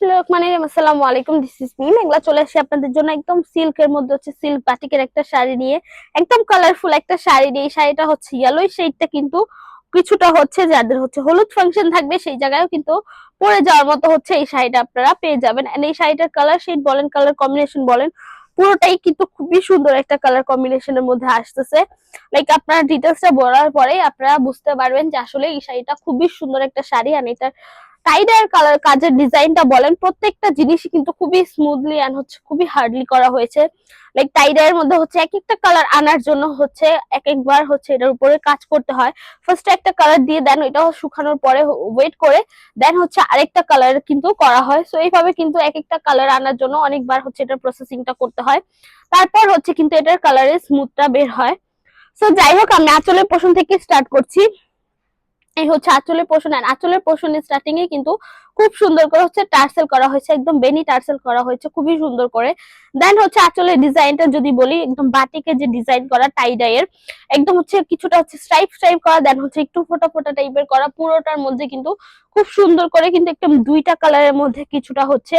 মানে আসসালামু আলাইকুম, দিস ইজ মি মেঘলা। চলে আসি আপনাদের জন্য একদম সিল্কের মধ্যে হচ্ছে সিল্ক বাটিকের একটা শাড়ি নিয়ে, একদম কালারফুল একটা শাড়ি নিয়ে। এই শাড়িটা হচ্ছে ইয়েলো শেডটা, কিন্তু কিছুটা হচ্ছে যাদের হচ্ছে হলুদ ফাংশন থাকবে সেই জায়গায়ও কিন্তু পরে যাওয়ার মতো হচ্ছে এই শাড়িটা আপনারা পেয়ে যাবেন। এন্ড এই শাড়িটার কালার শেড বলেন, কালার কম্বিনেশন বলেন, পুরোটাই কিন্তু খুবই সুন্দর একটা কালার কম্বিনেশনের মধ্যে আসতেছে। লাইক আপনারা ডিটেলসটা বলার পরে আপনারা বুঝতে পারবেন যে আসলে এই শাড়িটা খুবই সুন্দর একটা শাড়ি। আর এটা টাইডার কালার কাজের ডিজাইনটা বলেন, প্রত্যেকটা জিনিসই কিন্তু খুবই স্মুথলি এন্ড হচ্ছে খুবই হার্ডলি করা হয়েছে। লাইক টাইডার মধ্যে হচ্ছে এক একটা কালার আনার জন্য হচ্ছে এক একবার হচ্ছে এটার উপরে কাজ করতে হয়। ফার্স্টে একটা কালার দিয়ে দেন, ওইটা শুকানোর পরে ওয়েট করে দেন হচ্ছে আরেকটা কালার কিন্তু করা হয়। সো এইভাবে কিন্তু এক একটা কালার আনার জন্য অনেকবার হচ্ছে এটার প্রসেসিংটা করতে হয়, তারপর হচ্ছে কিন্তু এটার কালারের স্মুথটা বের হয়। সো যাই হোক, আমি আঁচলের পোর্শন থেকে স্টার্ট করছি। এই হচ্ছে আঁচলের পোর্শন। আর আঁচলের পোর্শনের স্টার্টিং এ কিন্তু খুব সুন্দর করে হচ্ছে টার্সেল করা হয়েছে, একদম বেনি টার্সেল করা হয়েছে খুবই সুন্দর করে। দেন হচ্ছে আঁচলের ডিজাইনটা যদি বলি, একদম বাটিকে যে ডিজাইন করা টাই ডাইয়ের, একদম হচ্ছে কিছুটা হচ্ছে স্ট্রাইপ স্ট্রাইপ করা, দেন হচ্ছে একটু ফোটা ফোটা টাইপের করা, পুরোটার মধ্যে কিন্তু খুব সুন্দর করে কিন্তু একদম দুইটা কালারের মধ্যে কিছুটা হচ্ছে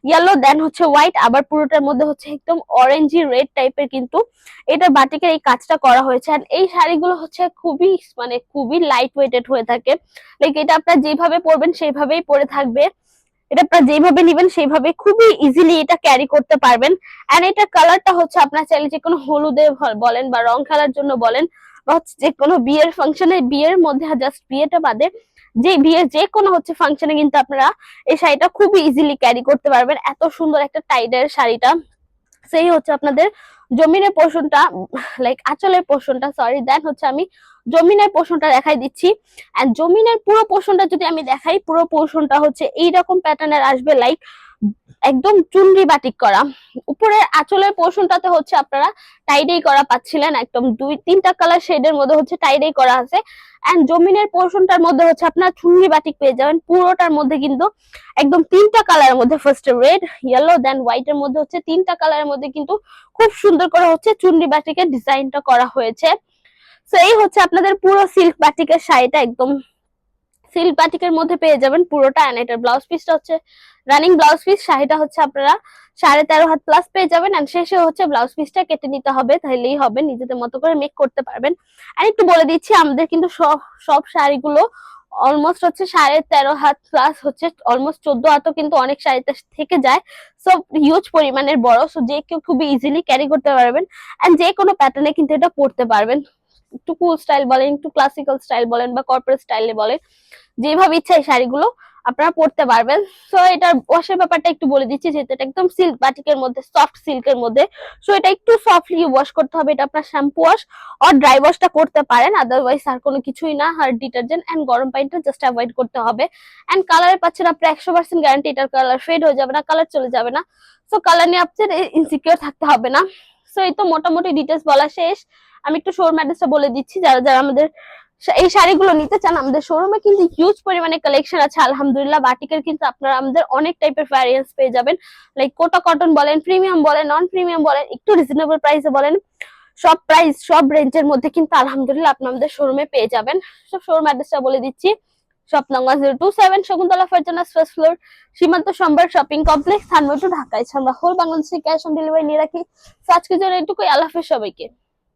ইয়েলো দেন হচ্ছে হোয়াইট, আবার পুরোটার মধ্যে হচ্ছে একদম অরেঞ্জি রেড টাইপের কিন্তু এটা বাটিকের এই কাজটা করা হয়েছে। আর এই শাড়িগুলো হচ্ছে খুবই মানে খুবই লাইট ওয়েটেড হয়ে থাকে। লাইক এটা আপনারা যেভাবে পরবেন সেইভাবেই পরে থাকবে, এটা আপনারা যেভাবে নিবেন সেইভাবে খুবই ইজিলি এটা ক্যারি করতে পারবেন। এন্ড এটা কালারটা হচ্ছে আপনার চাইলে যে কোনো হলুদে বলেন বা রং খেলার জন্য বলেন, বা হচ্ছে যে কোনো বিয়ের ফাংশনে, বিয়ের মধ্যে জাস্ট বিয়েটা বাদে যে বিয়ের যে কোনো হচ্ছে ফাংশনে কিন্তু আপনারা এই শাড়িটা খুবই ইজিলি ক্যারি করতে পারবেন। এত সুন্দর একটা টাইডের শাড়িটা। সেই হচ্ছে আপনাদের জমিনের পোর্শনটা, লাইক আঁচলের পোর্শনটা সরি। দেন হচ্ছে আমি জমিনের পোর্শনটা দেখাই দিচ্ছি। এন্ড জমিনের পুরো পোর্শনটা যদি আমি দেখাই, পুরো পোর্শনটা হচ্ছে এইরকম প্যাটার্নের আসবে, লাইক একদম চুনরি বাটিক করা। উপরের আঁচলের পোর্শনটাতে হচ্ছে আপনারা টাইডাই করা পাচ্ছিলেন, একদম দুই তিনটা কালার শেডের মধ্যে হচ্ছে টাইডাই করা আছে। এন্ড জমিনের পোর্শনটার মধ্যে হচ্ছে আপনারা চুনরি বাটিক পেয়ে যাবেন, পুরোটার মধ্যে কিন্তু একদম তিনটা কালারের মধ্যে, ফার্স্ট রেড ইয়েলো দেন হোয়াইট এর মধ্যে হচ্ছে তিনটা কালারের মধ্যে কিন্তু খুব সুন্দর করে হচ্ছে চুনরি বাটিকের ডিজাইনটা করা হয়েছে। তো এই হচ্ছে আপনাদের পুরো সিল্ক বাটিকের শাড়িটা, একদম সিল্ক বাটিকের মধ্যে পেয়ে যাবেন পুরোটা। এন্ড এটার ব্লাউজ পিসটা হচ্ছে রানিং ব্লাউজ পিস। শাড়িটা হচ্ছে আপনারা 13.5 হাত প্লাস পেয়ে যাবেন। এন্ড শেষে হচ্ছে ব্লাউজ পিসটা কেটে নিতে হবে, তাহলেই হবে, নিজেদের মতো করে মেক করতে পারবেন। আর একটু বলে দিচ্ছি, আমাদের কিন্তু সব শাড়িগুলো অলমোস্ট হচ্ছে 13.5 হাত প্লাস হচ্ছে অলমোস্ট 14 হাতও কিন্তু অনেক শাড়িতে থেকে যায়। সো হিউজ পরিমাণের বড়, সো যে কেউ খুবই ইজিলি ক্যারি করতে পারবেন। এন্ড যে কোনো প্যাটার্নে কিন্তু এটা পরতে পারবেন। একটু কুল স্টাইল বলেন, একটু ক্লাসিক্যাল স্টাইল বলেন বা কর্পোরেট স্টাইলে বলেন, যেভাবে ইচ্ছা এই শাড়িগুলো আপনারা পরতে পারবেন। সো এটার ওয়াশের ব্যাপারটা একটু বলে দিচ্ছি, যেহেতু এটা একদম সিল্ক বাটিকের মধ্যে, সফট সিল্কের মধ্যে। সো এটা একটু সফটলি ওয়াশ করতে হবে। এটা আপনার শ্যাম্পু ওয়াশ আর ড্রাই ওয়াশটা করতে পারেন, আদারওয়াইজ আর কোনো কিছুই না। আর ডিটারজেন্ট এন্ড গরম পানিটা জাস্ট অ্যাভয়েড করতে হবে। এন্ড কালারে পাচ্ছেন আপনি 100% গ্যারান্টি, এটার কালার ফেড হয়ে যাবে না, কালার চলে যাবে না। সো কালার নিয়ে আপনার ইনসিকিউর থাকতে হবে না। সো এই তো মোটামুটি ডিটেলস বলা শেষ। আমি একটু শোরুম অ্যাড্রেসটা বলে দিচ্ছি, যারা যারা আমাদের এই শাড়িগুলো নিতে চান, আমাদের শোরুমে কিন্তু হিউজ পরিমাণে কালেকশন আছে আলহামদুলিল্লাহ। বাটিকের কিন্তু আপনারা আমাদের অনেক টাইপের ভ্যারিয়েন্স পেয়ে যাবেন, লাইক কোটা কটন বলেন, প্রিমিয়াম বলেন, নন প্রিমিয়াম বলেন, একটু রিজনেবল প্রাইসে বলেন, সব প্রাইস সব রেঞ্জের মধ্যে কিন্তু আলহামদুলিল্লাহ আপনি আমাদের শোরুমে পেয়ে যাবেন। সব শোরুম অ্যাড্রেসটা বলে দিচ্ছি। Shop number 027 Shakuntala Farzana first floor, সীমান্ত সম্ভার শপিং কমপ্লেক্স, থানমোটু, ঢাকা। এছাড়া আমরা হোল বাংলাদেশে ক্যাশ অন ডেলিভারি নিয়ে রাখি। তো আজকের জন্য এটুকুই, আল্লাহ হাফেজ সবাইকে।